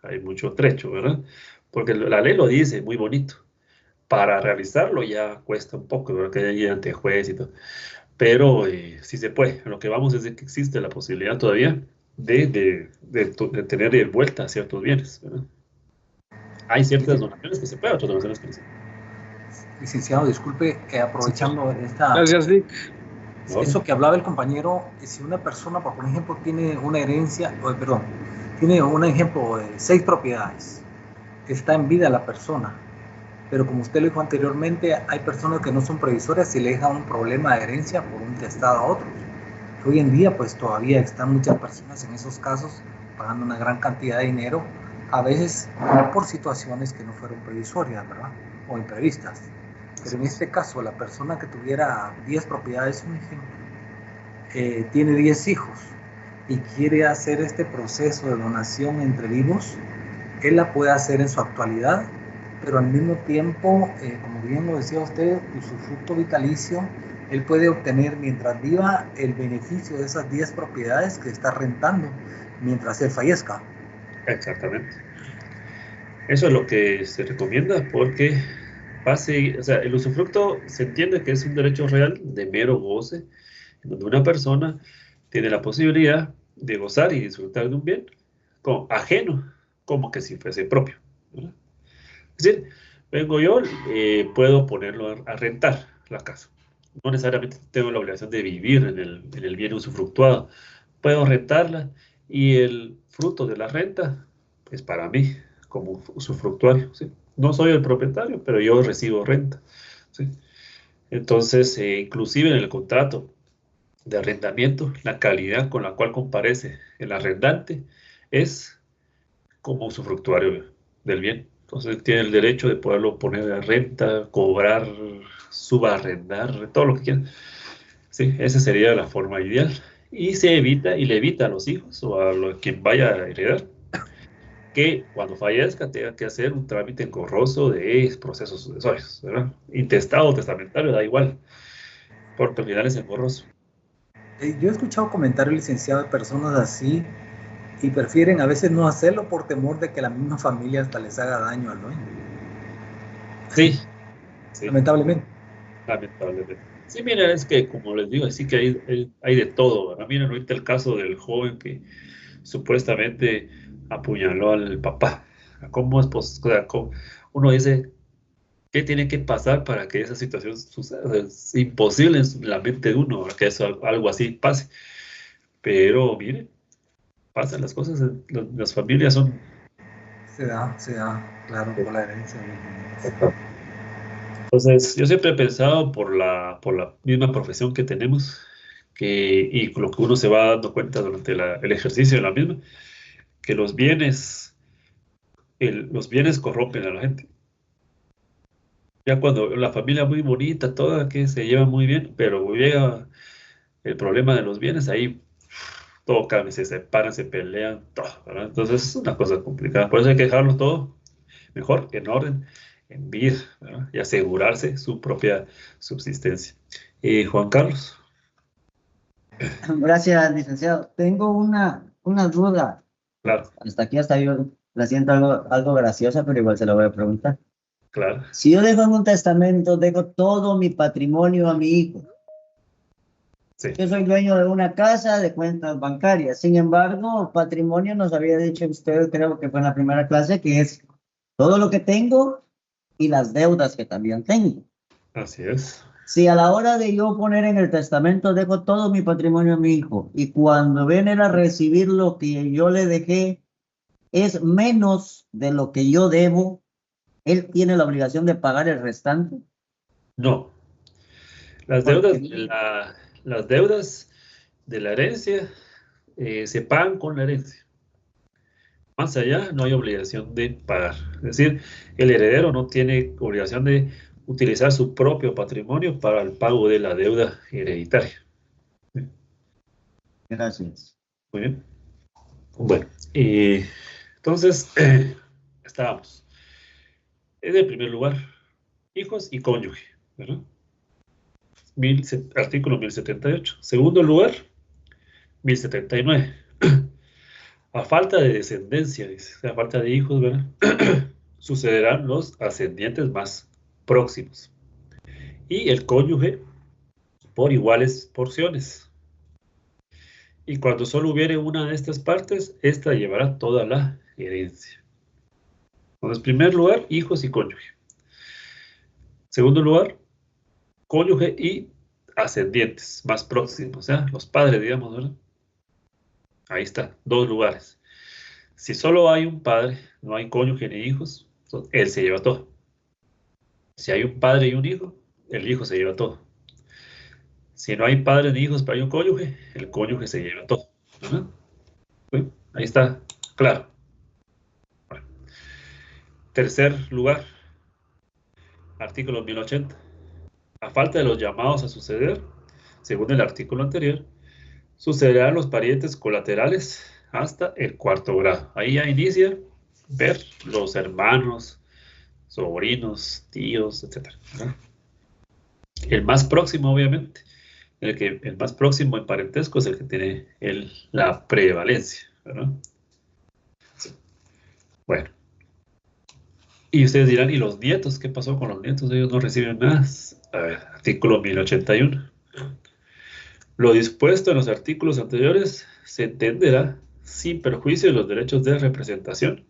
hay mucho trecho, ¿verdad? Porque la ley lo dice muy bonito. Para realizarlo ya cuesta un poco, ¿verdad? Que haya ante juez y todo. Pero sí se puede. Lo que vamos es de que existe la posibilidad todavía de tener de vuelta ciertos bienes, ¿verdad? Hay ciertas donaciones que se pueden, otras donaciones que no se Licenciado, disculpe, pueden. Sí, aprovechando Gracias, Nick. eso que hablaba el compañero, si una persona, por ejemplo, tiene una herencia, perdón, tiene un ejemplo de 6 propiedades, está en vida la persona, pero como usted lo dijo anteriormente, hay personas que no son previsorias y le dejan un problema de herencia por un testado a otros. Hoy en día, pues todavía están muchas personas en esos casos pagando una gran cantidad de dinero, a veces por situaciones que no fueron previsorias, ¿verdad? O imprevistas. Pero en este caso, la persona que tuviera 10 propiedades, un ejemplo, tiene 10 hijos y quiere hacer este proceso de donación entre vivos, él la puede hacer en su actualidad, pero al mismo tiempo, como bien lo decía usted, usufructo vitalicio, él puede obtener mientras viva el beneficio de esas 10 propiedades que está rentando mientras él fallezca. Exactamente. Eso es lo que se recomienda porque o sea, el usufructo se entiende que es un derecho real de mero goce, donde una persona tiene la posibilidad de gozar y disfrutar de un bien como ajeno, como que si fuese propio, ¿verdad? Es decir, vengo yo, puedo ponerlo a rentar la casa. No necesariamente tengo la obligación de vivir en el bien usufructuado. Puedo rentarla y el fruto de la renta es para mí como usufructuario, ¿sí? No soy el propietario, pero yo recibo renta, ¿sí? Entonces, inclusive en el contrato de arrendamiento, la calidad con la cual comparece el arrendante es como usufructuario del bien. Entonces tiene el derecho de poderlo poner a renta, cobrar, subarrendar, todo lo que quiera. Sí, esa sería la forma ideal. Y se evita, y le evita a los hijos o quien vaya a heredar, que cuando fallezca tenga que hacer un trámite engorroso de procesos sucesorios, ¿verdad? Intestado o testamentario, da igual, porque al final es engorroso. Yo he escuchado comentarios, licenciado, de personas así y prefieren a veces no hacerlo por temor de que la misma familia hasta les haga daño al dueño. Sí, sí. Lamentablemente. Lamentablemente. Sí, mira, es que como les digo, sí que hay de todo, ¿verdad? Miren ahorita el caso del joven que supuestamente apuñaló al papá. ¿Cómo es posible? Uno dice, ¿qué tiene que pasar para que esa situación suceda? O sea, es imposible en la mente de uno, ¿verdad? Que eso, algo así pase. Pero miren, pasan las cosas, las familias son... Se da, claro, por la herencia de los familiares. Entonces, yo siempre he pensado por la misma profesión que tenemos, y lo que uno se va dando cuenta durante el ejercicio de la misma, que los bienes corrompen a la gente. Ya cuando la familia muy bonita, toda que se lleva muy bien, pero llega el problema de los bienes, ahí todo cambia, se separan, se pelean, todo, ¿verdad? Entonces es una cosa complicada. Por eso hay que dejarlo todo mejor, en orden, en vida, ¿verdad? Y asegurarse su propia subsistencia. Juan Carlos. Gracias, licenciado. Tengo una duda. Claro, Hasta aquí, hasta yo la siento algo graciosa, pero igual se la voy a preguntar. claro. Si yo dejo en un testamento, dejo todo mi patrimonio a mi hijo. Sí, Yo soy dueño de una casa, de cuentas bancarias. Sin embargo, patrimonio nos había dicho usted, creo que fue en la primera clase, que es todo lo que tengo y las deudas que también tengo. así es. Si a la hora de yo poner en el testamento dejo todo mi patrimonio a mi hijo y cuando viene a recibir lo que yo le dejé es menos de lo que yo debo, él tiene la obligación de pagar el restante. No, las deudas Porque, de la herencia se pagan con la herencia. Más allá no hay obligación de pagar. Es decir, el heredero no tiene obligación de utilizar su propio patrimonio para el pago de la deuda hereditaria. gracias. Muy bien. Bueno, entonces estábamos. En el primer lugar, hijos y cónyuge, ¿verdad? Artículo 1078. Segundo lugar, 1079. A falta de descendencia, dice, o sea, a falta de hijos, ¿verdad? Sucederán los ascendientes más próximos. Y el cónyuge por iguales porciones. Y cuando solo hubiere una de estas partes, esta llevará toda la herencia. Entonces, en primer lugar, hijos y cónyuge. Segundo lugar, cónyuge y ascendientes más próximos, o sea, los padres, digamos, ¿verdad? Ahí está, dos lugares. Si solo hay un padre, no hay cónyuge ni hijos, él se lleva todo. Si hay un padre y un hijo, el hijo se lleva todo. Si no hay padres ni hijos, pero hay un cónyuge, el cónyuge se lleva todo. ¿Verdad? ¿Sí? Ahí está, claro. Bueno. Tercer lugar, artículo 1080. A falta de los llamados a suceder, según el artículo anterior, sucederán los parientes colaterales hasta el cuarto grado. Ahí ya inicia ver los hermanos, sobrinos, tíos, etc. ¿verdad? El más próximo, obviamente, el más próximo en parentesco es el que tiene la prevalencia, ¿verdad? Sí. Bueno, y ustedes dirán, ¿y los nietos? ¿Qué pasó con los nietos? Ellos no reciben nada. A ver, artículo 1081. Lo dispuesto en los artículos anteriores se entenderá sin perjuicio de los derechos de representación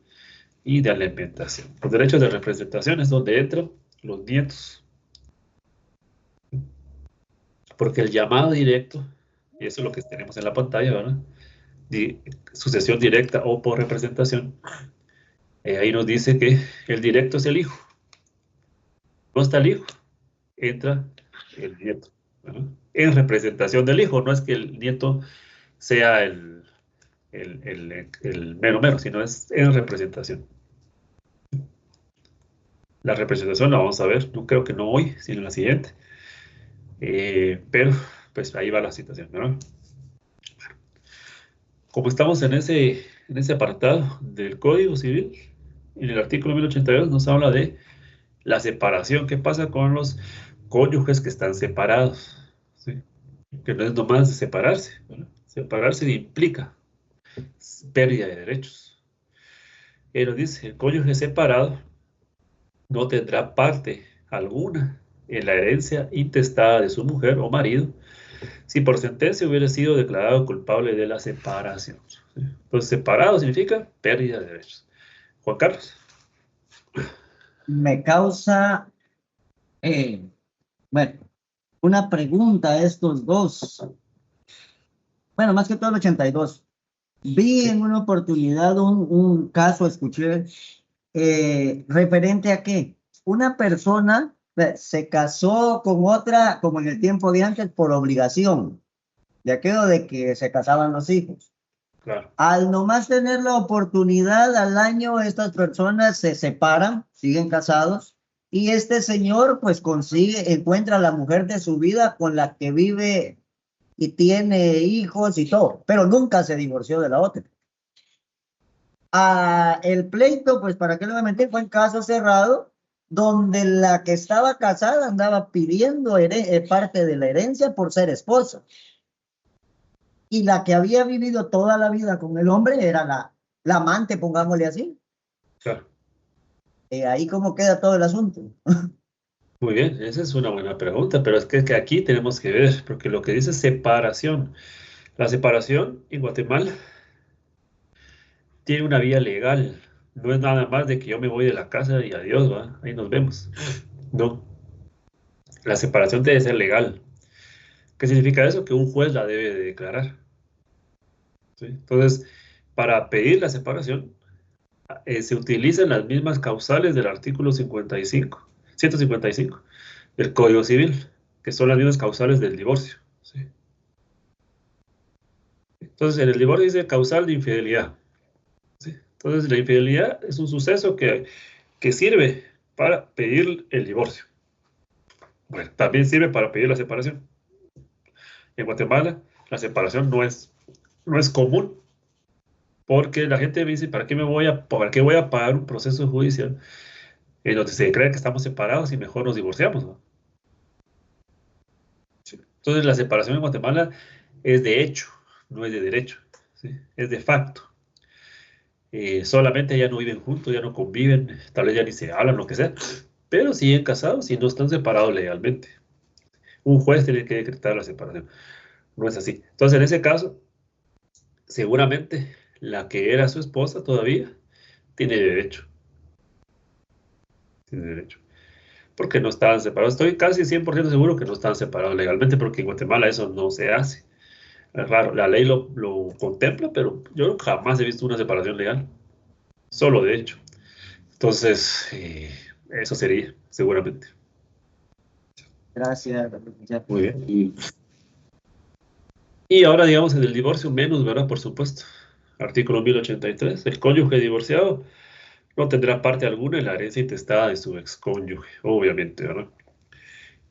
y de alimentación. Los derechos de representación es donde entran los nietos. Porque el llamado directo, y eso es lo que tenemos en la pantalla, ¿verdad? Sucesión directa o por representación, ahí nos dice que el directo es el hijo. No está el hijo, entra el nieto, ¿verdad? En representación del hijo, no es que el nieto sea el mero mero, sino es en representación. La representación la vamos a ver, no creo que no hoy, sino en la siguiente. Pero, pues ahí va la situación, ¿verdad? Como estamos en ese apartado del Código Civil, en el artículo 1082 nos habla de la separación. ¿Qué pasa con los cónyuges que están separados? ¿Sí? Que no es nomás separarse, ¿verdad? Separarse implica pérdida de derechos. Pero dice, el cónyuge separado no tendrá parte alguna en la herencia intestada de su mujer o marido si por sentencia hubiera sido declarado culpable de la separación. ¿Sí? Entonces, separado significa pérdida de derechos. Juan Carlos. Me causa, bueno, una pregunta a estos dos. Bueno, más que todo el 82. Vi en una oportunidad un caso, escuché, referente a que una persona se casó con otra, como en el tiempo de antes, por obligación, de aquello de que se casaban los hijos. Claro. Al nomás tener la oportunidad al año, estas personas se separan, siguen casados, y este señor pues encuentra la mujer de su vida con la que vive y tiene hijos y todo, pero nunca se divorció de la otra. El pleito, pues para qué le voy a mentir, fue en caso cerrado, donde la que estaba casada andaba pidiendo parte de la herencia por ser esposa. Y la que había vivido toda la vida con el hombre era la amante, pongámosle así. Claro. Ahí cómo queda todo el asunto. Muy bien, esa es una buena pregunta, pero es que aquí tenemos que ver, porque lo que dice separación, la separación en Guatemala tiene una vía legal, no es nada más de que yo me voy de la casa y adiós, ¿va? Ahí nos vemos. No, la separación debe ser legal. ¿Qué significa eso? Que un juez la debe de declarar. ¿Sí? Entonces, para pedir la separación, se utilizan las mismas causales del artículo 155 del Código Civil, que son las mismas causales del divorcio. ¿Sí? Entonces, en el divorcio dice causal de infidelidad. ¿Sí? Entonces, la infidelidad es un suceso que sirve para pedir el divorcio. Bueno, también sirve para pedir la separación. En Guatemala, la separación no es común, porque la gente me dice, ¿para qué voy a pagar un proceso judicial en donde se cree que estamos separados y mejor nos divorciamos, ¿no? Sí. Entonces, la separación en Guatemala es de hecho, no es de derecho, ¿sí? Es de facto. Solamente ya no viven juntos, ya no conviven, tal vez ya ni se hablan, lo que sea, pero siguen casados y no están separados legalmente. Un juez tiene que decretar la separación. No es así. Entonces, en ese caso, seguramente la que era su esposa todavía tiene derecho. Tiene derecho. Porque no estaban separados. Estoy casi 100% seguro que no estaban separados legalmente, porque en Guatemala eso no se hace. Es raro. La ley lo contempla, pero yo jamás he visto una separación legal. Solo de hecho. Entonces, eso sería, seguramente. Gracias. Muy bien. Y ahora, digamos, en el divorcio menos, ¿verdad? Por supuesto. Artículo 1083. El cónyuge divorciado no tendrá parte alguna en la herencia intestada de su excónyuge, obviamente, ¿verdad?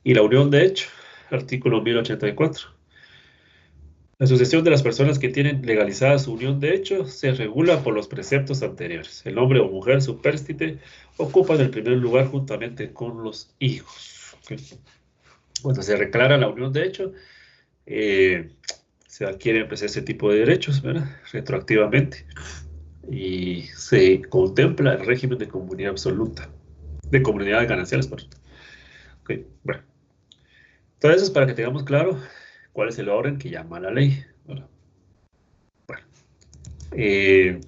Y la unión de hecho, artículo 1084. La sucesión de las personas que tienen legalizada su unión de hecho se regula por los preceptos anteriores. El hombre o mujer supérstite ocupan el primer lugar juntamente con los hijos. ¿Ok? Cuando se declara la unión de hecho, eh, se adquieren pues, ese tipo de derechos, ¿verdad? Retroactivamente. Y se contempla el régimen de comunidad absoluta, de comunidades gananciales, perdón. Okay, bueno. Todo eso es para que tengamos claro cuál es el orden que llama la ley, ¿verdad? Bueno. Eh,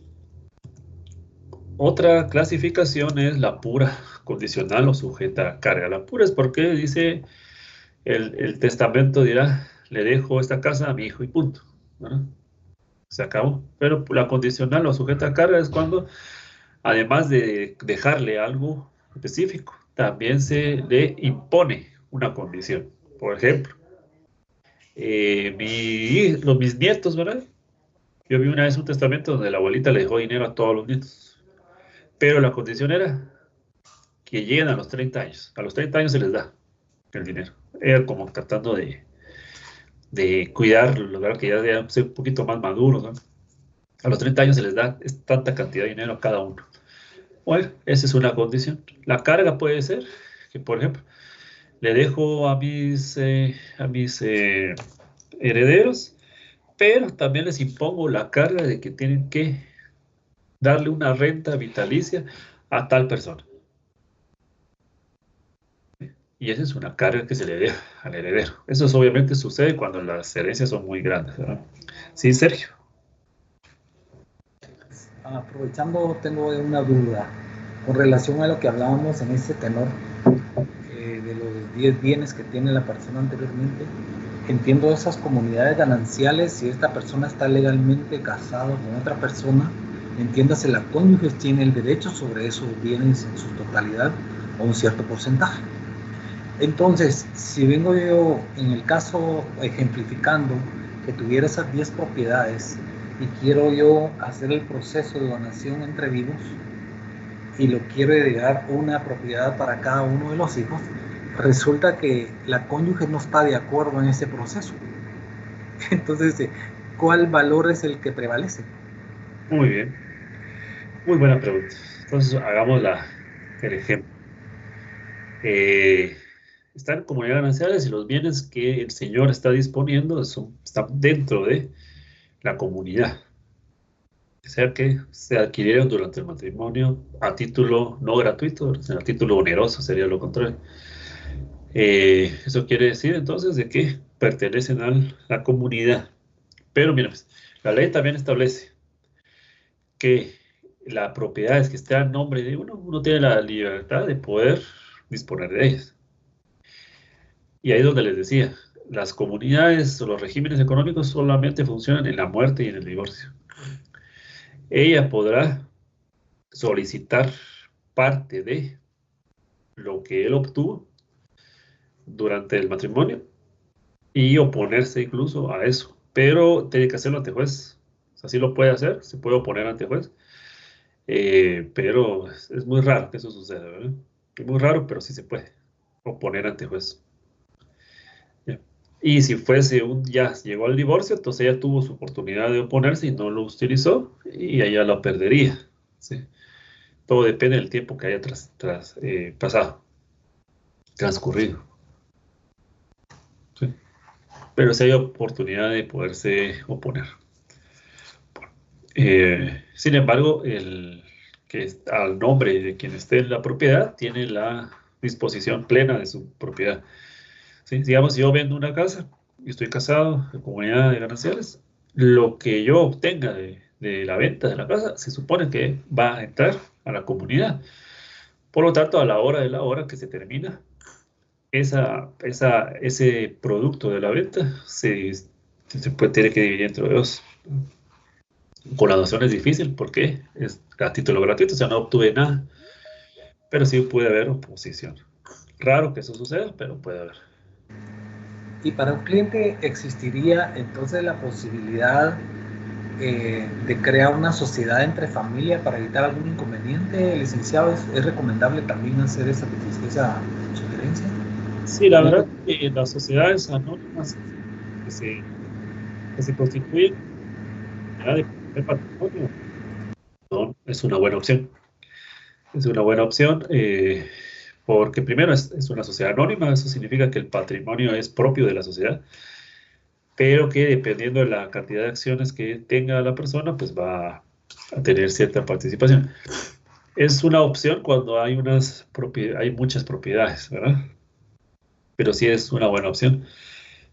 Otra clasificación es la pura, condicional o sujeta a carga. La pura es porque dice el testamento dirá, le dejo esta casa a mi hijo y punto, ¿verdad? Se acabó. Pero la condicional o sujeta a carga es cuando, además de dejarle algo específico, también se le impone una condición. Por ejemplo, mis nietos, ¿verdad? Yo vi una vez un testamento donde la abuelita le dejó dinero a todos los nietos, pero la condición era que lleguen a los 30 años. A los 30 años se les da el dinero. Era como tratando de cuidarlos, ¿verdad? Que ya deben ser un poquito más maduros, ¿no? A los 30 años se les da tanta cantidad de dinero a cada uno. Bueno, esa es una condición. La carga puede ser que, por ejemplo, le dejo a mis herederos, pero también les impongo la carga de que tienen que darle una renta vitalicia a tal persona. Y esa es una carga que se le deja al heredero. Eso obviamente sucede cuando las herencias son muy grandes, ¿verdad? Sí, Sergio. Aprovechando, tengo una duda con relación a lo que hablábamos en ese tenor de los 10 bienes que tiene la persona anteriormente. Entiendo esas comunidades gananciales, si esta persona está legalmente casado con otra persona, entiéndase, la cónyuge tiene el derecho sobre esos bienes en su totalidad o un cierto porcentaje. Entonces, si vengo yo en el caso ejemplificando que tuviera esas 10 propiedades y quiero yo hacer el proceso de donación entre vivos y lo quiero heredar una propiedad para cada uno de los hijos, resulta que la cónyuge no está de acuerdo en ese proceso. Entonces, ¿cuál valor es el que prevalece? Muy bien. Muy buena pregunta. Entonces, hagamos el ejemplo. Están comunidades gananciales y los bienes que el señor está disponiendo están dentro de la comunidad. O sea que se adquirieron durante el matrimonio a título no gratuito, a título oneroso sería lo contrario. Eso quiere decir entonces de que pertenecen a la comunidad. Pero mira, pues, la ley también establece que las propiedades que estén a nombre de uno tiene la libertad de poder disponer de ellas. Y ahí es donde les decía, las comunidades o los regímenes económicos solamente funcionan en la muerte y en el divorcio. Ella podrá solicitar parte de lo que él obtuvo durante el matrimonio y oponerse incluso a eso, pero tiene que hacerlo ante juez. O sea, sí lo puede hacer, se puede oponer ante juez, pero es muy raro que eso suceda, ¿verdad? Es muy raro, pero sí se puede oponer ante juez. Ya. Y si fuese ya llegó al divorcio, entonces ella tuvo su oportunidad de oponerse y no lo utilizó y ella lo perdería. ¿Sí? Todo depende del tiempo que haya pasado, transcurrido. ¿Sí? Pero si hay oportunidad de poderse oponer. Sin embargo, el que al nombre de quien esté en la propiedad tiene la disposición plena de su propiedad. ¿Sí? Digamos, si yo vendo una casa y estoy casado en comunidad de gananciales, lo que yo obtenga de la venta de la casa se supone que va a entrar a la comunidad. Por lo tanto, a la hora de la hora que se termina, ese producto de la venta tiene que dividir entre dos. Con la donación es difícil porque es a título gratuito, o sea, no obtuve nada, pero sí puede haber oposición. Raro que eso suceda, pero puede haber. Y para un cliente existiría entonces la posibilidad de crear una sociedad entre familia para evitar algún inconveniente, licenciado. ¿Es recomendable también hacer esa sugerencia? Sí, la verdad que las sociedades anónimas que se constituyen ya de patrimonio no, es una buena opción. Es una buena opción porque primero es una sociedad anónima, eso significa que el patrimonio es propio de la sociedad, pero que dependiendo de la cantidad de acciones que tenga la persona, pues va a tener cierta participación. Es una opción cuando hay muchas propiedades, ¿verdad? Pero sí es una buena opción.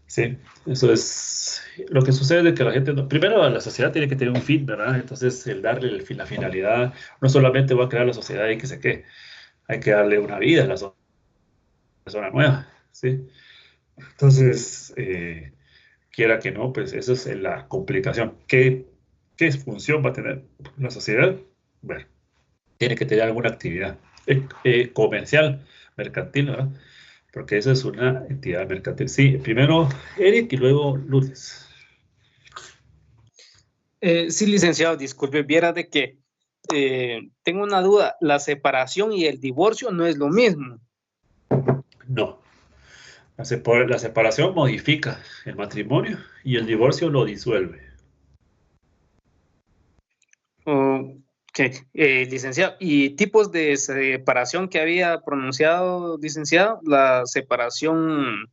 Sí, eso es lo que sucede, es que la gente, primero la sociedad tiene que tener un fin, ¿verdad? Entonces el darle la finalidad, no solamente va a crear la sociedad y que se quede, hay que darle una vida a la persona nueva, ¿sí? Entonces, quiera que no, pues esa es la complicación. ¿Qué función va a tener la sociedad? Bueno, tiene que tener alguna actividad comercial, mercantil, ¿verdad? Porque eso es una entidad mercantil. Sí, primero Eric y luego Lourdes. Sí, licenciado, disculpe, viera de que tengo una duda. La separación y el divorcio no es lo mismo. No. La separación modifica el matrimonio y el divorcio lo disuelve. Ok, licenciado. ¿Y tipos de separación que había pronunciado, licenciado? ¿La separación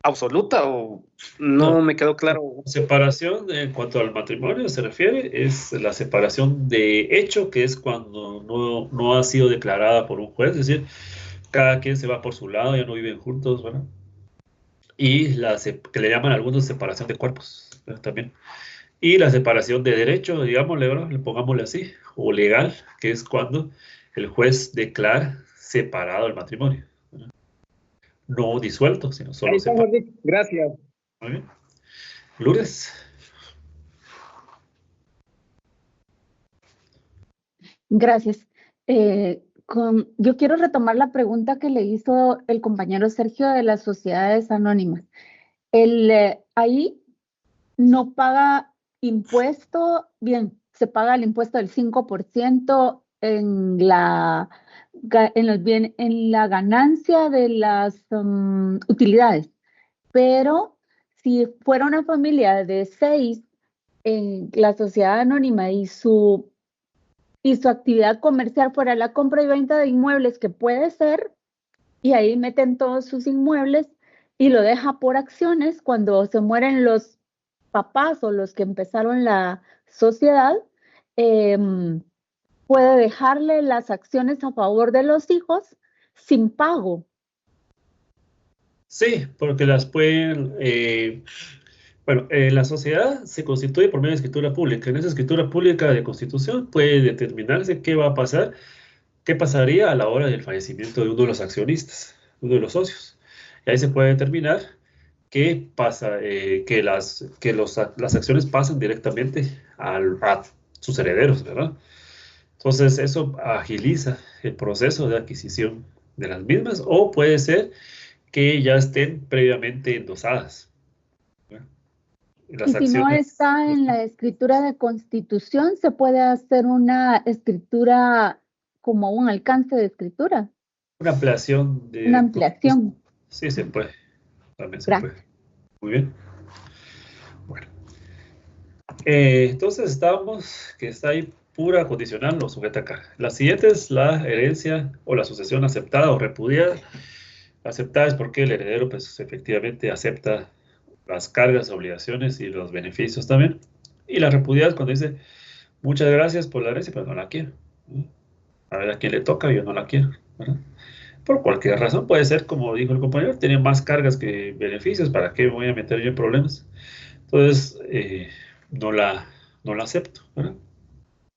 absoluta o no me quedó claro? La separación en cuanto al matrimonio se refiere es la separación de hecho, que es cuando no ha sido declarada por un juez, es decir, cada quien se va por su lado, ya no viven juntos, ¿verdad? Y que le llaman algunos separación de cuerpos, ¿verdad? También. Y la separación de derecho, digámosle, ¿verdad? Le pongámosle así, o legal, que es cuando el juez declara separado el matrimonio, ¿verdad? No disuelto, sino solo Ahí está, separado. Jorge. Gracias. Muy bien. Lourdes. Gracias. Yo quiero retomar la pregunta que le hizo el compañero Sergio de las sociedades anónimas. Ahí no paga impuesto, bien, se paga el impuesto del 5% en la ganancia de las utilidades, pero si fuera una familia de 6 en la sociedad anónima y su actividad comercial fuera la compra y venta de inmuebles, que puede ser, y ahí meten todos sus inmuebles y lo deja por acciones, cuando se mueren los papás o los que empezaron la sociedad, puede dejarle las acciones a favor de los hijos sin pago. Sí, porque las pueden... la sociedad se constituye por medio de escritura pública. En esa escritura pública de constitución puede determinarse qué va a pasar, qué pasaría a la hora del fallecimiento de uno de los accionistas, uno de los socios. Y ahí se puede determinar qué pasa, las acciones pasan directamente a sus herederos, ¿verdad? Entonces eso agiliza el proceso de adquisición de las mismas, o puede ser que ya estén previamente endosadas, ¿verdad? Y si no está en la escritura de constitución, se puede hacer una escritura como un alcance de escritura. Una ampliación Una ampliación. Sí, se puede. También se puede. Muy bien. Bueno. Entonces estábamos que está ahí pura condicional o sujeta a carga. La siguiente es la herencia o la sucesión aceptada o repudiada. Aceptada es porque el heredero pues efectivamente acepta las cargas, obligaciones y los beneficios también. Y la repudiada es cuando dice muchas gracias por la herencia, pero no la quiero. A ver a quién le toca, yo no la quiero, ¿verdad? Por cualquier razón, puede ser, como dijo el compañero, tiene más cargas que beneficios, ¿para qué me voy a meter yo en problemas? Entonces, no la, no la acepto, ¿verdad?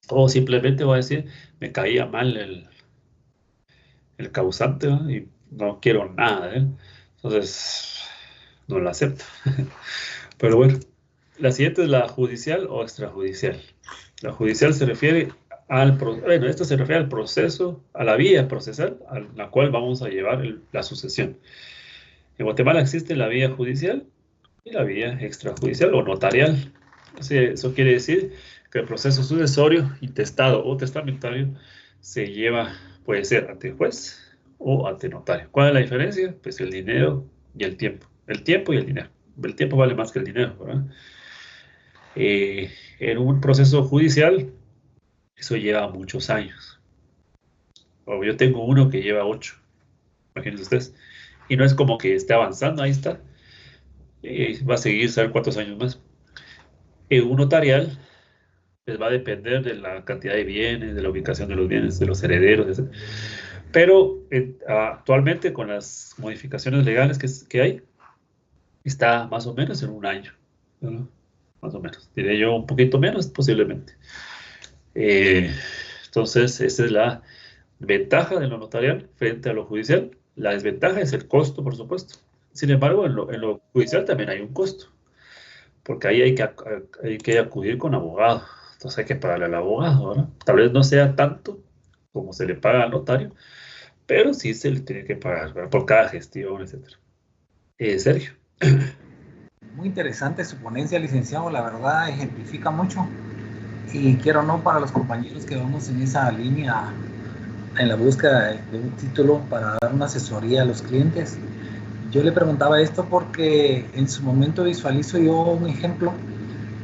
O simplemente voy a decir, me caía mal el causante, ¿verdad? Y no quiero nada de él. Entonces, no la acepto. Pero bueno, la siguiente es la judicial o extrajudicial. La judicial se refiere bueno, esto se refiere al proceso, a la vía procesal a la cual vamos a llevar la sucesión. En Guatemala existe la vía judicial y la vía extrajudicial o notarial. Eso quiere decir que el proceso sucesorio, intestado o testamentario se lleva, puede ser ante juez o ante notario. ¿Cuál es la diferencia? Pues el dinero y el tiempo. El tiempo y el dinero. El tiempo vale más que el dinero, ¿verdad? En un proceso judicial, eso lleva muchos años. O yo tengo uno que lleva 8, imagínense ustedes. Y no es como que esté avanzando, ahí está. Va a seguir, saber cuántos años más. En un notarial, pues va a depender de la cantidad de bienes, de la ubicación de los bienes, de los herederos, etc. Pero actualmente, con las modificaciones legales que hay, está más o menos en un año, ¿no? Más o menos. Diré yo un poquito menos, posiblemente. Entonces, esa es la ventaja de lo notarial frente a lo judicial. La desventaja es el costo, por supuesto. Sin embargo, en lo judicial también hay un costo, porque ahí hay que acudir con abogado. Entonces hay que pagarle al abogado, ¿verdad? Tal vez no sea tanto como se le paga al notario, pero sí se le tiene que pagar, ¿verdad? Por cada gestión, etc. Sergio. Muy interesante su ponencia, licenciado, la verdad ejemplifica mucho. Y quiero o no, para los compañeros que vamos en esa línea, en la búsqueda de un título para dar una asesoría a los clientes, yo le preguntaba esto porque en su momento visualizo yo un ejemplo,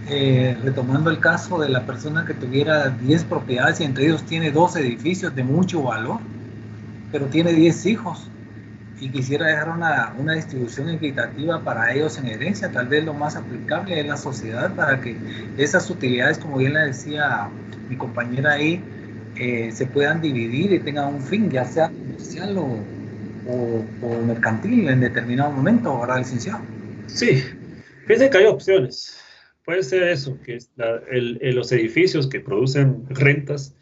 retomando el caso de la persona que tuviera 10 propiedades y entre ellos tiene 2 edificios de mucho valor, pero tiene 10 hijos y quisiera dejar una distribución equitativa para ellos en herencia. Tal vez lo más aplicable es la sociedad para que esas utilidades, como bien le decía mi compañera ahí, se puedan dividir y tengan un fin, ya sea comercial o mercantil en determinado momento, ¿verdad, licenciado? Sí, fíjense que hay opciones. Puede ser eso, que es los edificios que producen rentas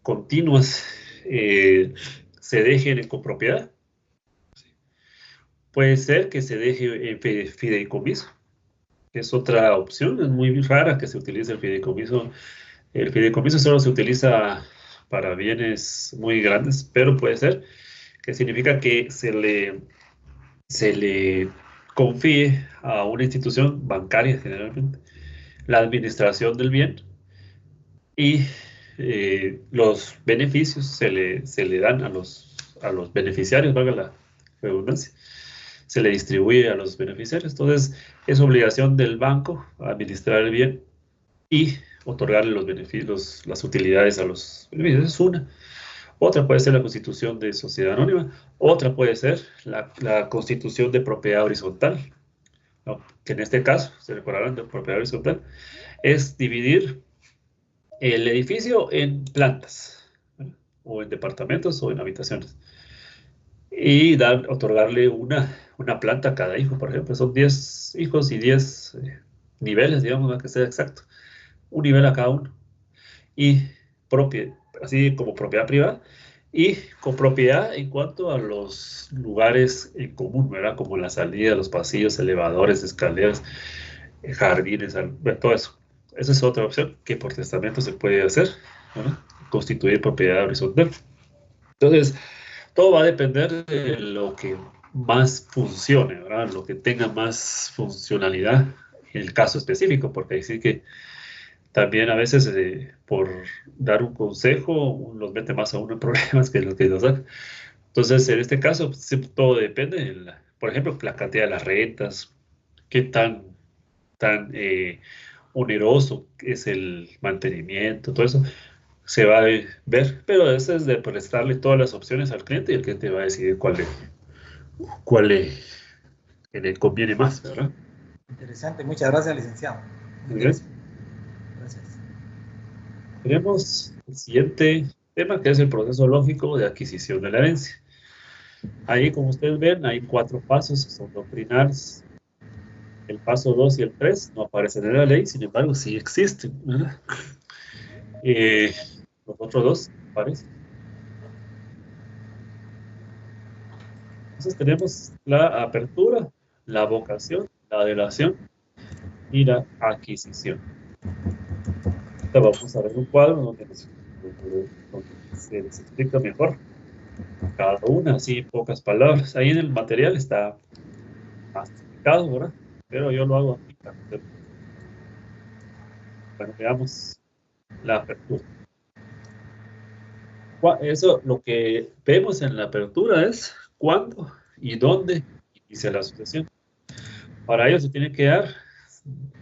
continuas se dejen en copropiedad. Puede ser que se deje en fideicomiso, que es otra opción. Es muy rara que se utilice el fideicomiso. El fideicomiso solo se utiliza para bienes muy grandes, pero puede ser que significa que se le confíe a una institución bancaria generalmente la administración del bien y los beneficios se le dan a los beneficiarios, valga la redundancia, se le distribuye a los beneficiarios. Entonces, es obligación del banco administrar el bien y otorgarle los beneficios, las utilidades a los beneficiarios. Es una. Otra puede ser la constitución de sociedad anónima. Otra puede ser la constitución de propiedad horizontal, ¿no? Que en este caso, se recordarán de propiedad horizontal, es dividir el edificio en plantas, ¿verdad? O en departamentos o en habitaciones. Y otorgarle una planta a cada hijo, por ejemplo. Son 10 hijos y 10 niveles, digamos, para que sea exacto. Un nivel a cada uno. Y así como propiedad privada. Y con propiedad en cuanto a los lugares en común, ¿verdad? Como la salida, los pasillos, elevadores, escaleras, jardines, todo eso. Esa es otra opción que por testamento se puede hacer, ¿verdad? Constituir propiedad horizontal. Entonces, todo va a depender de lo que más funcione, ¿verdad? Lo que tenga más funcionalidad en el caso específico, porque ahí sí que también a veces por dar un consejo los mete más a uno en problemas que lo que nos da. Entonces, en este caso, sí, todo depende, por ejemplo, la cantidad de las rentas, qué tan oneroso es el mantenimiento, todo eso se va a ver, pero eso es de prestarle todas las opciones al cliente y el cliente va a decidir cuál le conviene más, ¿verdad? Interesante, muchas gracias, licenciado. Muy Muy bien. interesante. Gracias. Tenemos el siguiente tema, que es el proceso lógico de adquisición de la herencia. Ahí, como ustedes ven, hay 4 pasos que son doctrinales. El paso 2 y el 3 no aparecen en la ley, sin embargo, sí existen, ¿verdad? Los otros 2 aparecen. Entonces tenemos la apertura, la vocación, la delación y la adquisición. Ahorita vamos a ver un cuadro donde se les explica mejor cada una, así en pocas palabras. Ahí en el material está más explicado, ¿verdad? Pero yo lo hago aquí para hacer. Bueno, veamos la apertura. Eso, lo que vemos en la apertura es cuándo y dónde inicia la sucesión. Para ello se tiene que dar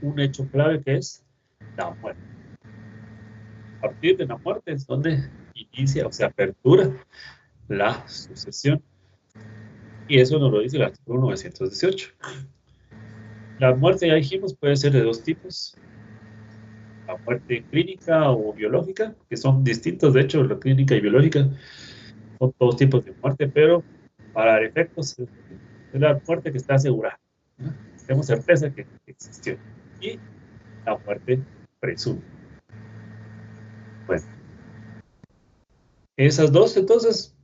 un hecho clave, que es la muerte. A partir de la muerte es donde inicia o se apertura la sucesión. Y eso nos lo dice el artículo 918. La muerte, ya dijimos, puede ser de 2 tipos. La muerte clínica o biológica, que son distintos, de hecho, la clínica y biológica son 2 tipos de muerte, pero para efectos es la muerte que está asegurada, ¿no? Tenemos certeza que existió. Y la muerte presunta. Bueno, esas 2, entonces,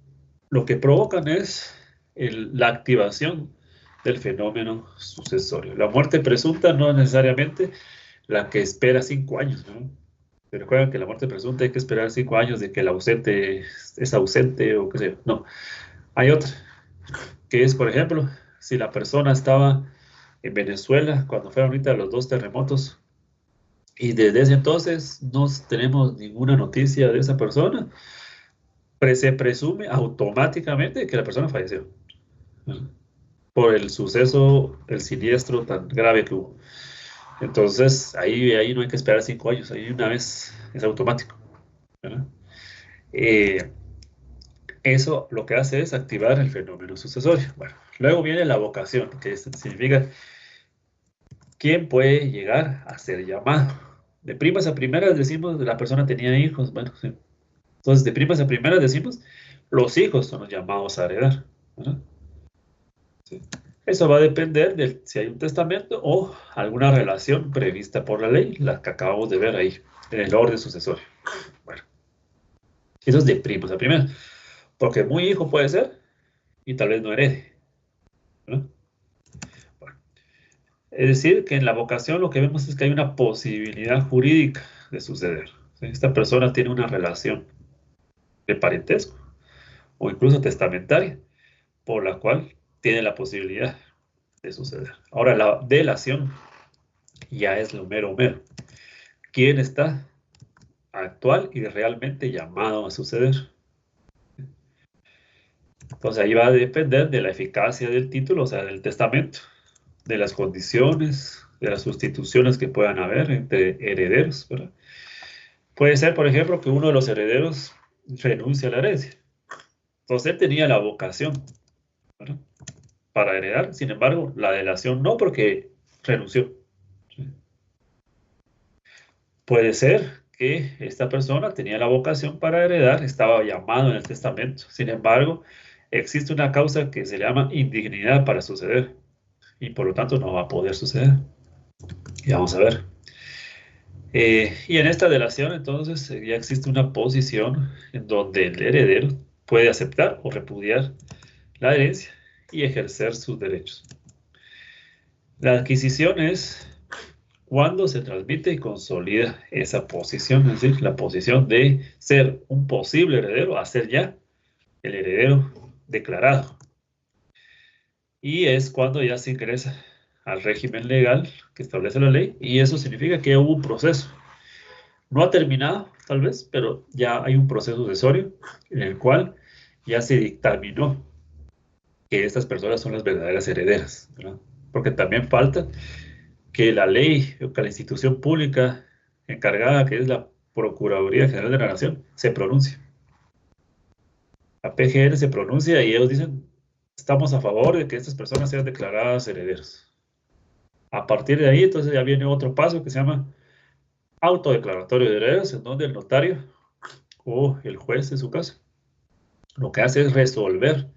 lo que provocan es la activación del fenómeno sucesorio. La muerte presunta no es necesariamente la que espera 5 años, ¿no? Pero recuerden que la muerte presunta hay que esperar 5 años de que el ausente es ausente o qué sé yo. No. Hay otra, que es, por ejemplo, si la persona estaba en Venezuela cuando fueron ahorita los 2 terremotos y desde ese entonces no tenemos ninguna noticia de esa persona, se presume automáticamente que la persona falleció, ¿no? Por el suceso, el siniestro tan grave que hubo. Entonces, ahí no hay que esperar 5 años, ahí una vez es automático, ¿verdad? Eso lo que hace es activar el fenómeno sucesorio. Bueno, luego viene la vocación, que significa quién puede llegar a ser llamado. De primas a primeras decimos la persona tenía hijos, bueno, sí. Entonces, de primas a primeras decimos los hijos son los llamados a heredar, ¿verdad? Sí. Eso va a depender de si hay un testamento o alguna relación prevista por la ley, la que acabamos de ver ahí, en el orden sucesorio. Bueno, eso es de primas a primeras, porque muy hijo puede ser y tal vez no herede, ¿verdad? Bueno, es decir, que en la vocación lo que vemos es que hay una posibilidad jurídica de suceder, ¿sí? Esta persona tiene una relación de parentesco o incluso testamentaria, por la cual tiene la posibilidad de suceder. Ahora, la delación ya es lo mero mero. ¿Quién está actual y realmente llamado a suceder? Entonces ahí va a depender de la eficacia del título, o sea, del testamento, de las condiciones, de las sustituciones que puedan haber entre herederos, ¿verdad? Puede ser, por ejemplo, que uno de los herederos renuncie a la herencia. Entonces él tenía la vocación, ¿verdad?, para heredar, sin embargo, la delación no, porque renunció. ¿Sí? Puede ser que esta persona tenía la vocación para heredar, estaba llamado en el testamento, sin embargo, existe una causa que se llama indignidad para suceder, y por lo tanto no va a poder suceder. Y vamos a ver. Y en esta delación, entonces, ya existe una posición en donde el heredero puede aceptar o repudiar la herencia y ejercer sus derechos. La adquisición es cuando se transmite y consolida esa posición, es decir, la posición de ser un posible heredero a ser ya el heredero declarado. Y es cuando ya se ingresa al régimen legal que establece la ley, y eso significa que hubo un proceso. No ha terminado, tal vez, pero ya hay un proceso sucesorio en el cual ya se dictaminó que estas personas son las verdaderas herederas, ¿verdad? Porque también falta que la ley o que la institución pública encargada, que es la Procuraduría General de la Nación, se pronuncie. La PGN se pronuncia y ellos dicen, estamos a favor de que estas personas sean declaradas herederos. A partir de ahí, entonces ya viene otro paso que se llama autodeclaratorio de herederos, en donde el notario o el juez, en su caso, lo que hace es resolver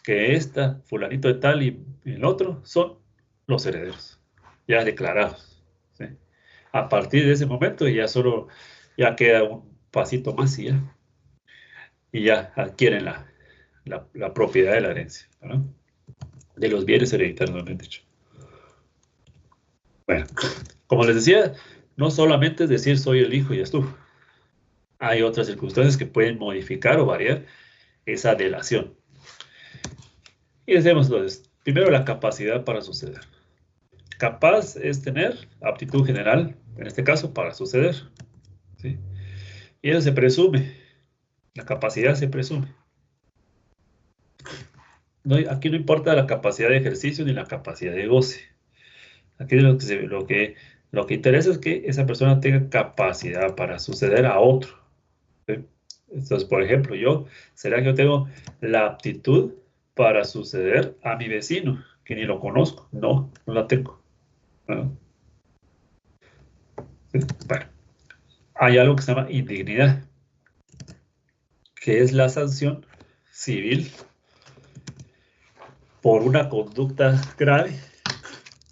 que esta, fulanito de tal y el otro, son los herederos, ya declarados, ¿sí? A partir de ese momento ya queda un pasito más y ya adquieren la propiedad de la herencia, ¿verdad? De los bienes hereditarios, no me han dicho. Bueno, como les decía, no solamente es decir soy el hijo y ya estuvo. Hay otras circunstancias que pueden modificar o variar esa delación. Y decimos entonces, primero la capacidad para suceder. Capaz es tener aptitud general, en este caso, para suceder, ¿sí? Y eso se presume, la capacidad se presume. No, aquí no importa la capacidad de ejercicio ni la capacidad de goce. Aquí lo que interesa es que esa persona tenga capacidad para suceder a otro, ¿sí? Entonces, por ejemplo, ¿será que yo tengo la aptitud para suceder a mi vecino, que ni lo conozco? No, no la tengo, ¿no? ¿Sí? Bueno, hay algo que se llama indignidad, que es la sanción civil por una conducta grave,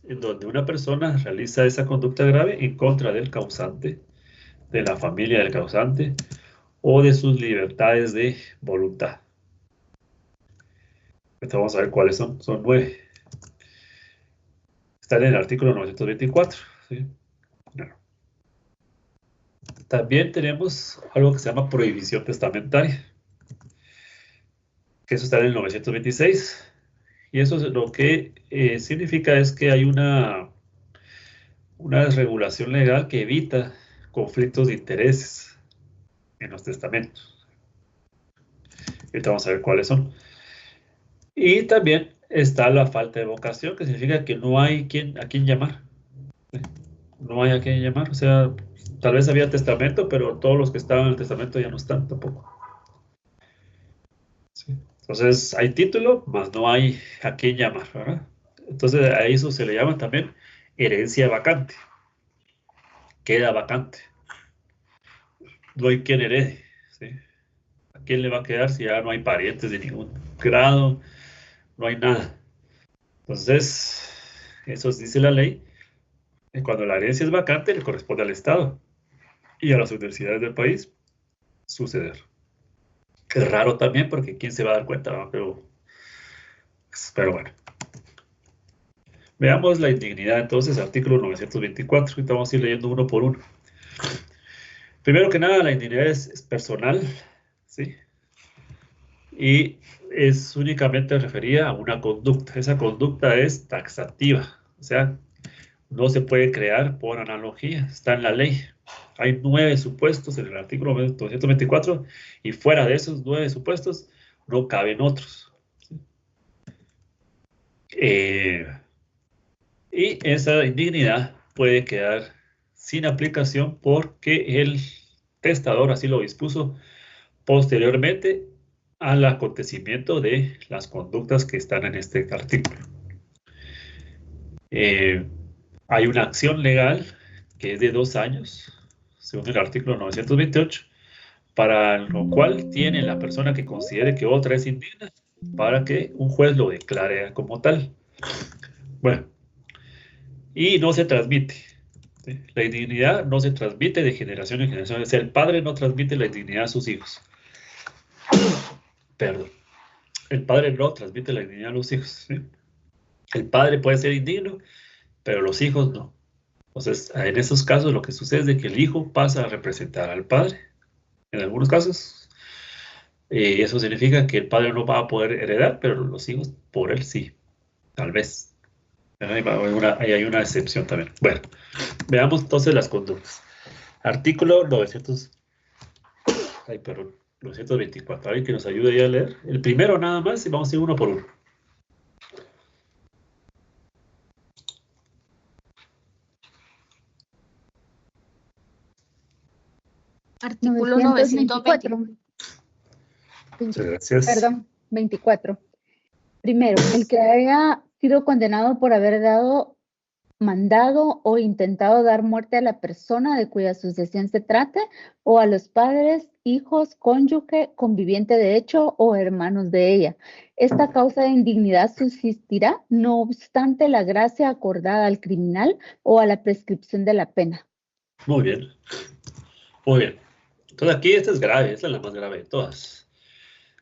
en donde una persona realiza esa conducta grave en contra del causante, de la familia del causante, o de sus libertades de voluntad. Entonces vamos a ver cuáles son. Son 9. Están en el artículo 924. ¿Sí? Bueno. También tenemos algo que se llama prohibición testamentaria, que eso está en el 926. Y eso lo que significa es que hay una regulación legal que evita conflictos de intereses en los testamentos. Ahorita vamos a ver cuáles son. Y también está la falta de vocación, que significa que no hay a quien llamar. ¿Sí? No hay a quien llamar. O sea, tal vez había testamento, pero todos los que estaban en el testamento ya no están tampoco. ¿Sí? Entonces, hay título, mas no hay a quién llamar, ¿verdad? Entonces, a eso se le llama también herencia vacante. Queda vacante. No hay quien herede. ¿Sí? ¿A quién le va a quedar si ya no hay parientes de ningún grado? No hay nada. Entonces, eso dice la ley. Cuando la herencia es vacante, le corresponde al Estado y a las universidades del país suceder. Es raro también porque ¿quién se va a dar cuenta? ¿No? Pero bueno. Veamos la indignidad entonces, artículo 924. Ahorita vamos a ir leyendo uno por uno. Primero que nada, la indignidad es personal, ¿sí? Y es únicamente referida a una conducta. Esa conducta es taxativa, o sea, no se puede crear por analogía, está en la ley. Hay 9 supuestos en el artículo 224 y fuera de esos 9 supuestos no caben otros. Y esa indignidad puede quedar sin aplicación porque el testador así lo dispuso posteriormente al acontecimiento de las conductas que están en este artículo. Hay una acción legal que es de 2 años, según el artículo 928, para lo cual tiene la persona que considere que otra es indigna para que un juez lo declare como tal. Bueno, y no se transmite. ¿Sí? La indignidad no se transmite de generación en generación. O sea, el padre no transmite la indignidad a sus hijos. Perdón. El padre no transmite la indignidad a los hijos. ¿Sí? El padre puede ser indigno, pero los hijos no. Entonces, en esos casos lo que sucede es de que el hijo pasa a representar al padre. En algunos casos, eso significa que el padre no va a poder heredar, pero los hijos por él sí. Tal vez. Hay una excepción también. Bueno, veamos entonces las conductas. Artículo 924. Alguien que nos ayude ya a leer. El primero nada más y vamos a ir uno por uno. Artículo 924. Muchas gracias. Perdón, 24. Primero, el que haya sido condenado por haber dado mandado o intentado dar muerte a la persona de cuya sucesión se trate, o a los padres, hijos, cónyuge, conviviente de hecho o hermanos de ella. Esta causa de indignidad subsistirá, no obstante la gracia acordada al criminal o a la prescripción de la pena. Muy bien. Muy bien. Entonces aquí esta es grave, esta es la más grave de todas.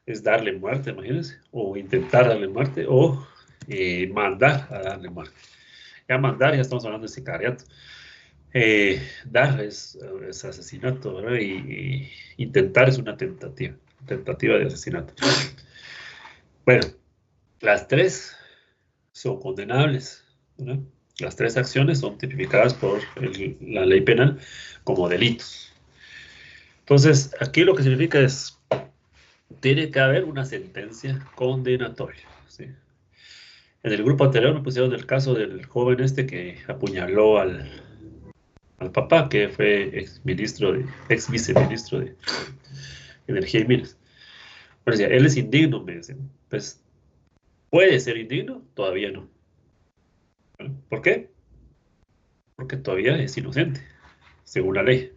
Es darle muerte, imagínense, o intentar darle muerte, o mandar a darle muerte. Ya mandar, ya estamos hablando de sicariato. Dar es asesinato, ¿verdad? Y intentar es una tentativa de asesinato. Bueno, las tres son condenables, ¿verdad? Las tres acciones son tipificadas por la ley penal como delitos. Entonces, aquí lo que significa es, tiene que haber una sentencia condenatoria, ¿sí? En el grupo anterior me pusieron el caso del joven este que apuñaló al papá, que fue ex viceministro de Energía y Minas. Bueno, decía, él es indigno, me dicen. Pues, ¿puede ser indigno? Todavía no. ¿Vale? ¿Por qué? Porque todavía es inocente, según la ley.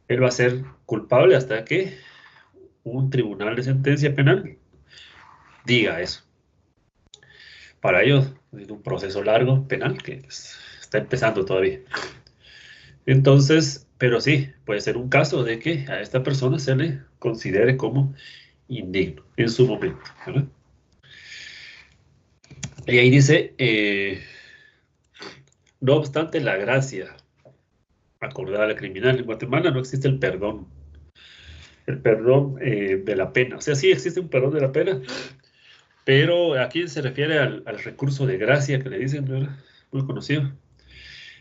Él va a ser culpable hasta que un tribunal de sentencia penal diga eso. Para ello, es un proceso largo penal que está empezando todavía. Entonces, pero sí, puede ser un caso de que a esta persona se le considere como indigno en su momento, ¿verdad? Y ahí dice, no obstante la gracia acordada al criminal, en Guatemala no existe el perdón de la pena. O sea, sí existe un perdón de la pena, pero aquí se refiere al recurso de gracia que le dicen, ¿verdad? Muy conocido,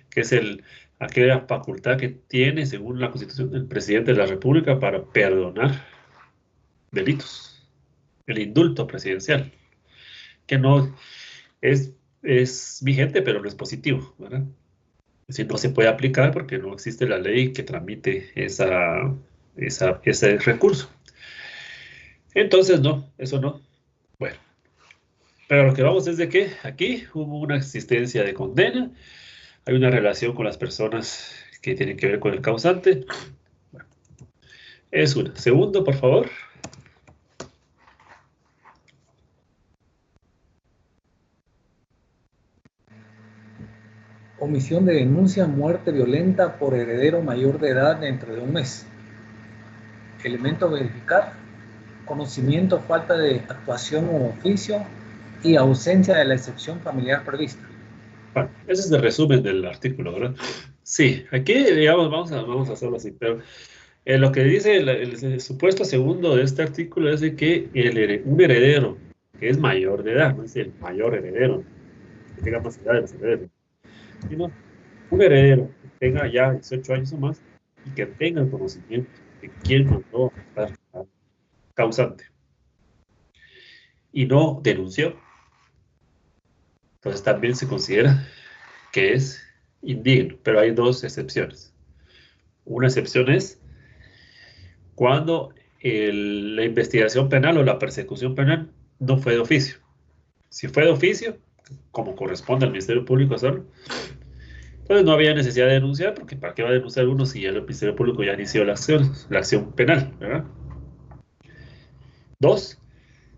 que es aquella facultad que tiene, según la Constitución, el presidente de la República para perdonar delitos. El indulto presidencial, que no es vigente, pero no es positivo, ¿verdad? Es decir, no se puede aplicar porque no existe la ley que tramite ese recurso. Entonces, no, eso no. Bueno, pero lo que vamos es de que aquí hubo una existencia de condena, hay una relación con las personas que tienen que ver con el causante. Bueno, es una. Segundo, por favor. Omisión de denuncia, muerte violenta por heredero mayor de edad dentro de un mes. Elemento a verificar: conocimiento, falta de actuación u oficio y ausencia de la excepción familiar prevista. Bueno, ese es el resumen del artículo, ¿verdad? Sí, aquí, digamos, vamos a hacerlo así, pero lo que dice el supuesto segundo de este artículo es de que un heredero que es mayor de edad, no es el mayor heredero, que tenga más edad de los herederos, sino un heredero que tenga ya 18 años o más y que tenga el conocimiento de quién mandó a matar al causante y no denunció. Entonces también se considera que es indigno, pero hay dos excepciones. Una excepción es cuando la investigación penal o la persecución penal no fue de oficio. Si fue de oficio, como corresponde al Ministerio Público hacerlo, entonces no había necesidad de denunciar, porque ¿para qué va a denunciar uno si ya el Ministerio Público ya inició la acción penal, ¿verdad? Dos,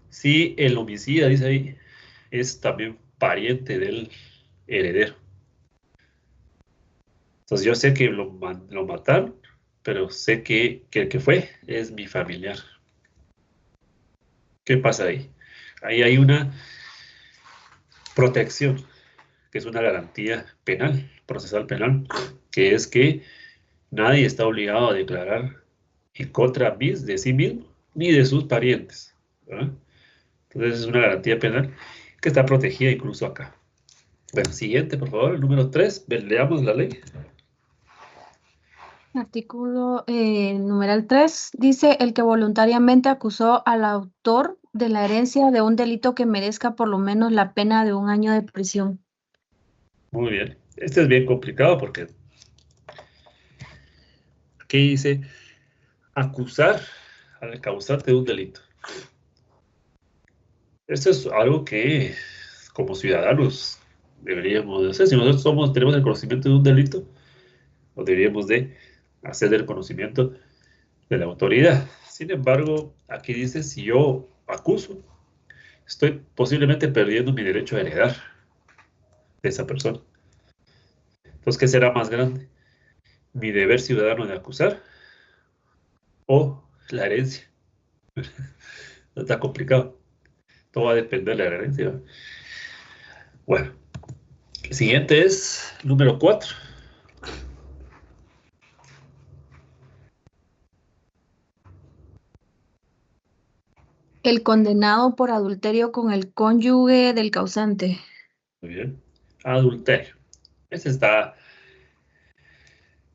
si el homicida, dice ahí, es también pariente del heredero. Entonces yo sé que lo mataron, pero sé que el que fue es mi familiar. ¿Qué pasa ahí? Ahí hay una protección, que es una garantía penal, procesal penal, que es que nadie está obligado a declarar en contra de sí mismo ni de sus parientes, ¿verdad? Entonces es una garantía penal que está protegida incluso acá. Bueno, siguiente, por favor, el número 3, leamos la ley. Artículo numeral 3 dice: el que voluntariamente acusó al autor de la herencia de un delito que merezca por lo menos la pena de 1 año de prisión. Muy bien. Este es bien complicado porque aquí dice acusar al causante de un delito. Esto es algo que como ciudadanos deberíamos de hacer. Si nosotros tenemos el conocimiento de un delito, lo deberíamos de hacer del conocimiento de la autoridad. Sin embargo, aquí dice, si yo acuso, estoy posiblemente perdiendo mi derecho a heredar de esa persona. Entonces, ¿qué será más grande? ¿Mi deber ciudadano de acusar o la herencia? Está complicado. Todo va a depender de la herencia. Bueno, el siguiente es número 4. El condenado por adulterio con el cónyuge del causante. Muy bien. Adulterio. Ese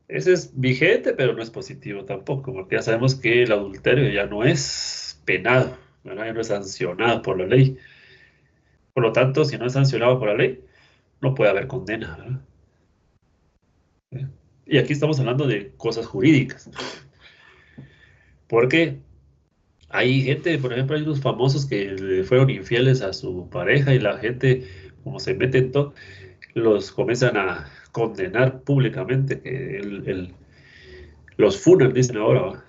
es vigente, pero no es positivo tampoco, porque ya sabemos que el adulterio ya no es penado, ¿verdad? Ya no es sancionado por la ley. Por lo tanto, si no es sancionado por la ley, no puede haber condena, ¿verdad? Y aquí estamos hablando de cosas jurídicas, porque hay gente, por ejemplo, hay unos famosos que le fueron infieles a su pareja y la gente, como se mete en todo, los comienzan a condenar públicamente, que los funan, dicen ahora, ¿va?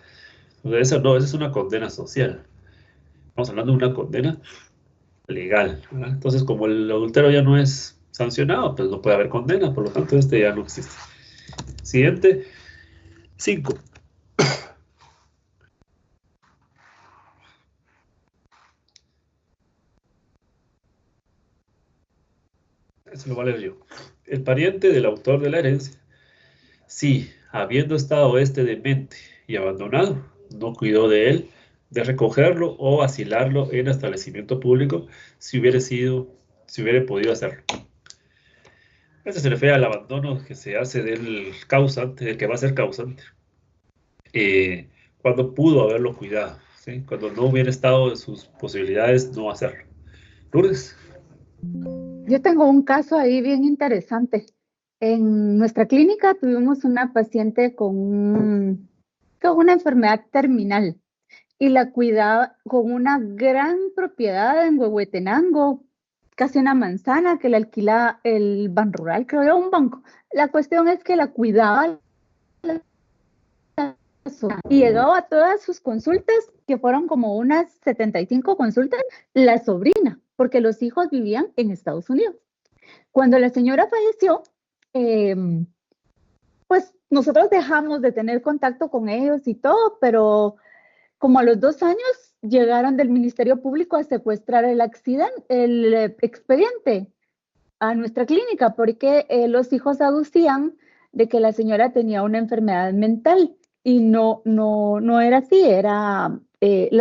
O sea, esa no, esa es una condena social. Estamos hablando de una condena legal, ¿verdad? Entonces, como el adulterio ya no es sancionado, pues no puede haber condena, por lo tanto, este ya no existe. Siguiente, 5. Eso lo voy a leer yo. El pariente del autor de la herencia, si, habiendo estado este demente y abandonado, no cuidó de él, de recogerlo o asilarlo en establecimiento público, si hubiera podido hacerlo. Este se refiere al abandono que se hace del causante, del que va a ser causante, cuando pudo haberlo cuidado, ¿sí? Cuando no hubiera estado en sus posibilidades no hacerlo. Lourdes. Yo tengo un caso ahí bien interesante. En nuestra clínica tuvimos una paciente con una enfermedad terminal y la cuidaba con una gran propiedad en Huehuetenango, casi una manzana que le alquilaba el Ban Rural, creo yo, un banco. La cuestión es que la cuidaba y llegaba a todas sus consultas, que fueron como unas 75 consultas, la sobrina, porque los hijos vivían en Estados Unidos. Cuando la señora falleció, pues nosotros dejamos de tener contacto con ellos y todo, pero como a los 2 años llegaron del Ministerio Público a secuestrar el expediente a nuestra clínica, porque los hijos aducían de que la señora tenía una enfermedad mental y no era así, la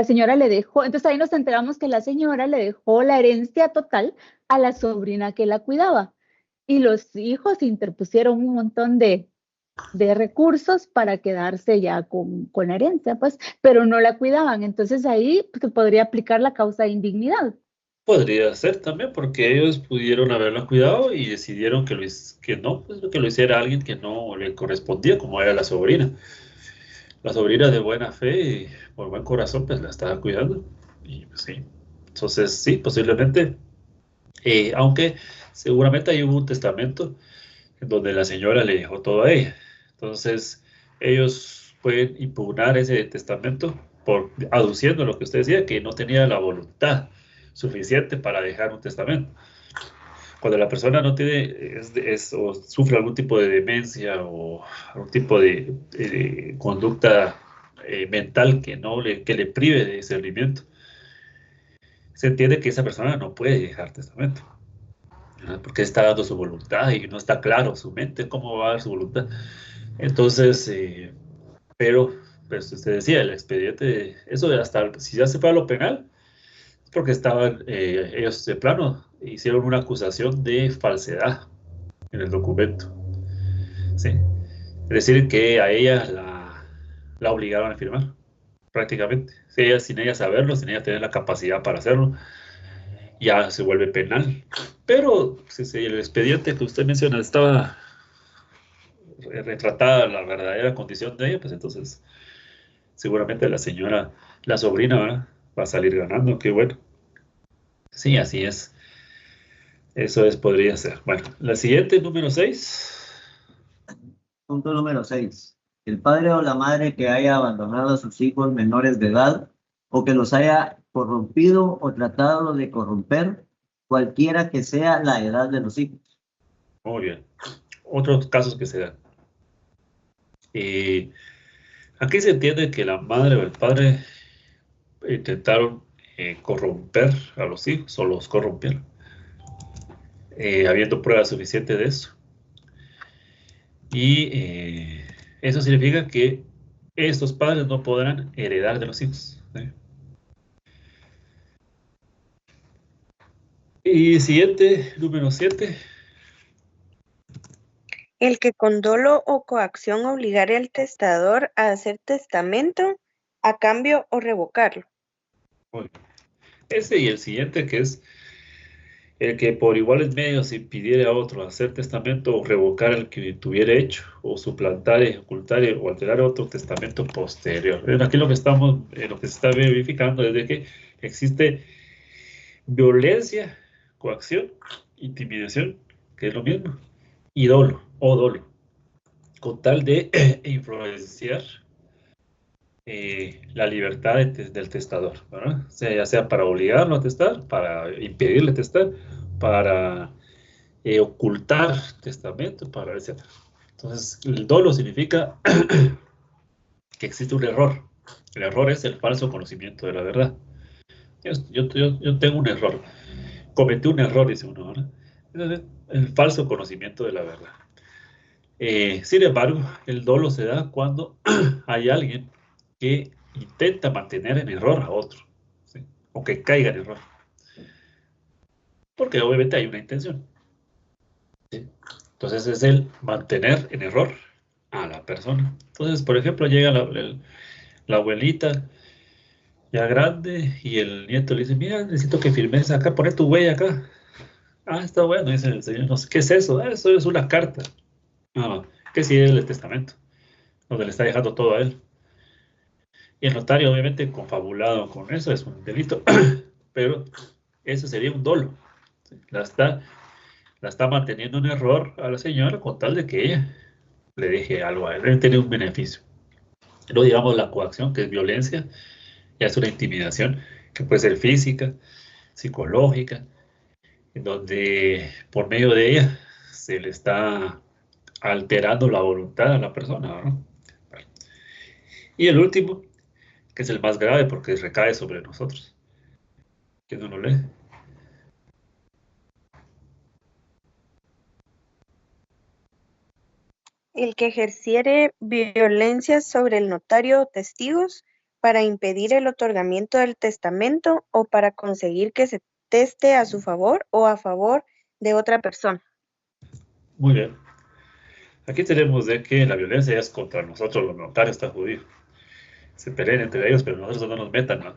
señora le dejó, entonces ahí nos enteramos que la señora le dejó la herencia total a la sobrina que la cuidaba y los hijos interpusieron un montón de recursos para quedarse ya con la herencia, pues, pero no la cuidaban, entonces ahí pues, podría aplicar la causa de indignidad. Podría ser también porque ellos pudieron haberlo cuidado y decidieron que no, pues, que lo hiciera alguien que no le correspondía, como era la sobrina. La sobrina de buena fe y por buen corazón, pues la estaba cuidando. Y pues, sí. Entonces, sí, posiblemente, aunque seguramente ahí hubo un testamento en donde la señora le dejó todo a ella. Entonces, ellos pueden impugnar ese testamento aduciendo lo que usted decía, que no tenía la voluntad suficiente para dejar un testamento. Cuando la persona no tiene, o sufre algún tipo de demencia o algún tipo de conducta mental que le prive de discernimiento, se entiende que esa persona no puede dejar testamento, ¿verdad? Porque está dando su voluntad y no está claro su mente cómo va a dar su voluntad. Entonces, pero, pues usted decía, el expediente, eso de hasta, si ya se fue a lo penal, es porque estaban, ellos de plano hicieron una acusación de falsedad en el documento, ¿sí? Es decir, que a ella la obligaron a firmar, prácticamente. Si ella, sin ella saberlo, sin ella tener la capacidad para hacerlo, ya se vuelve penal. Pero si el expediente que usted menciona estaba retratada la verdadera condición de ella, pues entonces seguramente la señora, la sobrina, ¿verdad?, va a salir ganando, qué bueno. Sí, así es. Eso podría ser. Bueno, la siguiente, número 6. Punto número 6. El padre o la madre que haya abandonado a sus hijos menores de edad o que los haya corrompido o tratado de corromper, cualquiera que sea la edad de los hijos. Muy bien. Otros casos que se dan. Aquí se entiende que la madre o el padre intentaron corromper a los hijos o los corrompieron, habiendo pruebas suficientes de eso. Y eso significa que estos padres no podrán heredar de los hijos, ¿sí? Y siguiente, número 7. El que con dolo o coacción obligare al testador a hacer testamento a cambio o revocarlo. Ese y el siguiente, que es el que por iguales medios impidiere a otro hacer testamento o revocar el que tuviera hecho, o suplantar, ocultar o alterar otro testamento posterior. Aquí lo que lo que se está verificando es de que existe violencia, coacción, intimidación, que es lo mismo, y dolo, o dolo, con tal de influenciar la libertad del testador, ¿verdad? O sea, ya sea para obligarlo a testar, para impedirle testar, para ocultar testamento, para etc. Entonces, el dolo significa que existe un error. El error es el falso conocimiento de la verdad. Yo tengo un error. Cometí un error, dice uno, ¿verdad? Entonces, el falso conocimiento de la verdad. Sin embargo, el dolo se da cuando hay alguien que intenta mantener en error a otro, ¿sí? O que caiga en error. Porque obviamente hay una intención, ¿sí? Entonces es el mantener en error a la persona. Entonces, por ejemplo, llega la abuelita ya grande y el nieto le dice, mira, necesito que firmes acá, poner tu huella acá. Ah, está bueno, dice el señor, no sé, ¿qué es eso? Ah, eso es una carta. No, que sí es el testamento, donde le está dejando todo a él. Y el notario, obviamente, confabulado con eso, es un delito, pero eso sería un dolo. La está manteniendo en error a la señora con tal de que ella le deje algo a él, debe tener un beneficio. No digamos la coacción, que es violencia, ya es una intimidación, que puede ser física, psicológica, en donde por medio de ella se le está alterando la voluntad a la persona, ¿no? Y el último, que es el más grave porque recae sobre nosotros. ¿Quién no lo lee? El que ejerciere violencia sobre el notario o testigos para impedir el otorgamiento del testamento o para conseguir que se teste a su favor o a favor de otra persona. Muy bien. Aquí tenemos de que la violencia es contra nosotros, los notarios, está judío. Se peleen entre ellos, pero nosotros no nos metan, ¿no?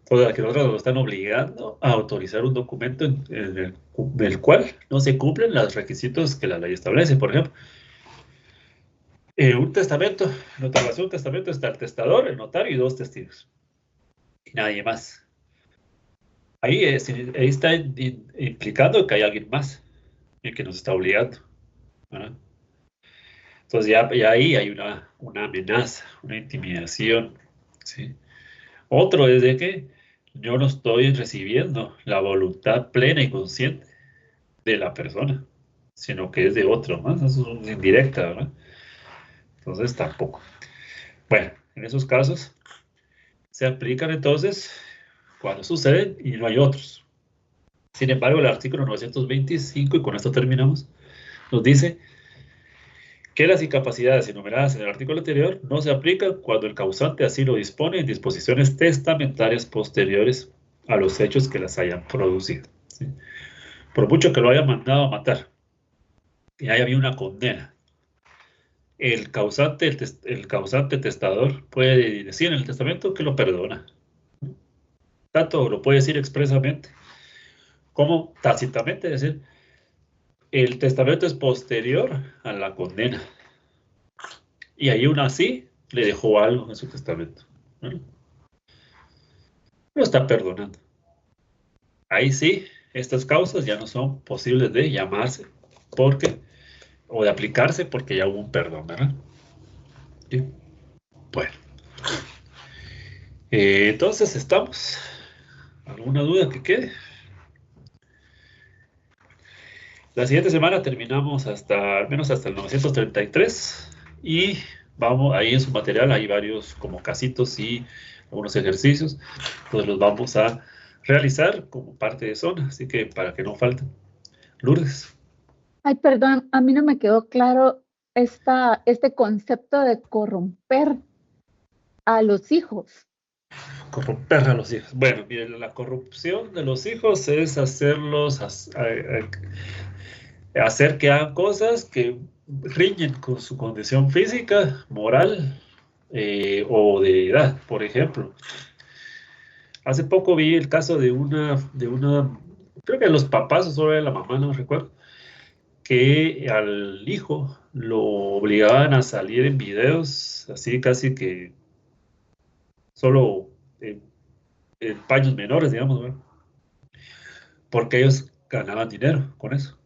Entonces, que nosotros nos están obligando a autorizar un documento del cual no se cumplen los requisitos que la ley establece. Por ejemplo, un testamento, en otorgación de un testamento está el testador, el notario y 2 testigos. Y nadie más. Ahí está implicando que hay alguien más y que nos está obligando, ¿verdad? Entonces ya ahí hay una amenaza, una intimidación, ¿sí? Otro es de que yo no estoy recibiendo la voluntad plena y consciente de la persona, sino que es de otro, ¿no? Eso es indirecta, ¿verdad? Entonces tampoco. Bueno, en esos casos se aplican entonces cuando suceden y no hay otros. Sin embargo, el artículo 925, y con esto terminamos, nos dice que las incapacidades enumeradas en el artículo anterior no se aplican cuando el causante así lo dispone en disposiciones testamentarias posteriores a los hechos que las hayan producido, ¿sí? Por mucho que lo haya mandado a matar y haya habido una condena, el causante testador puede decir en el testamento que lo perdona. Tanto lo puede decir expresamente como tácitamente, es decir, el testamento es posterior a la condena. Y ahí aún así le dejó algo en su testamento, ¿no? Lo está perdonando. Ahí sí estas causas ya no son posibles de llamarse porque, o de aplicarse porque ya hubo un perdón, ¿verdad? Sí. Bueno, entonces estamos. ¿Alguna duda que quede? La siguiente semana terminamos hasta, al menos hasta el 933 y vamos, ahí en su material hay varios como casitos y algunos ejercicios, pues los vamos a realizar como parte de zona, así que para que no falten. Lourdes, Ay, perdón, a mí no me quedó claro este concepto de corromper a los hijos. corromper a los hijos. Bueno, mire, la corrupción de los hijos es hacer que hagan cosas que riñen con su condición física, moral o de edad, por ejemplo. Hace poco vi el caso creo que los papás o solo la mamá, no recuerdo, que al hijo lo obligaban a salir en videos, así casi que solo en paños menores, digamos, ¿verdad? Porque ellos ganaban dinero con eso.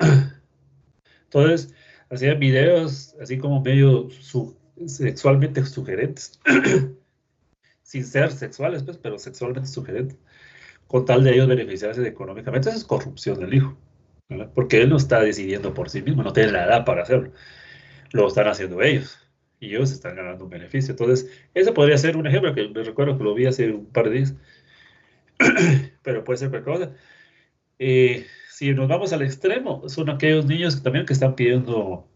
Entonces, hacían videos así como medio sexualmente sugerentes, sin ser sexuales, pues, pero sexualmente sugerentes, con tal de ellos beneficiarse económicamente. Eso es corrupción del hijo, ¿verdad? Porque él no está decidiendo por sí mismo, no tiene la edad para hacerlo. Lo están haciendo ellos y ellos están ganando un beneficio. Entonces, ese podría ser un ejemplo que me recuerdo que lo vi hace un par de días, pero puede ser cualquier cosa. Si nos vamos al extremo, son aquellos niños que también que están pidiendo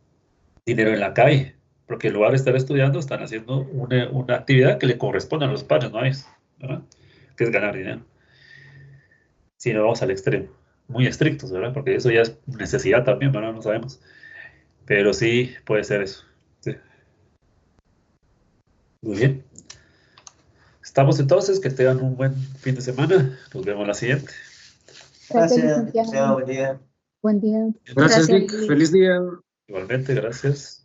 dinero en la calle, porque en lugar de estar estudiando, están haciendo una actividad que le corresponde a los padres, no a ellos, ¿verdad? Que es ganar dinero. Si nos vamos al extremo, muy estrictos, ¿verdad? Porque eso ya es necesidad también, ¿verdad? No sabemos. Pero sí puede ser eso. Sí. Muy bien. Estamos entonces, que tengan un buen fin de semana. Nos vemos la siguiente. Gracias, Gracias, que sea licenciado. buen día. Buen día. Gracias, Gracias, Vic. Vic. Feliz día. Igualmente, gracias.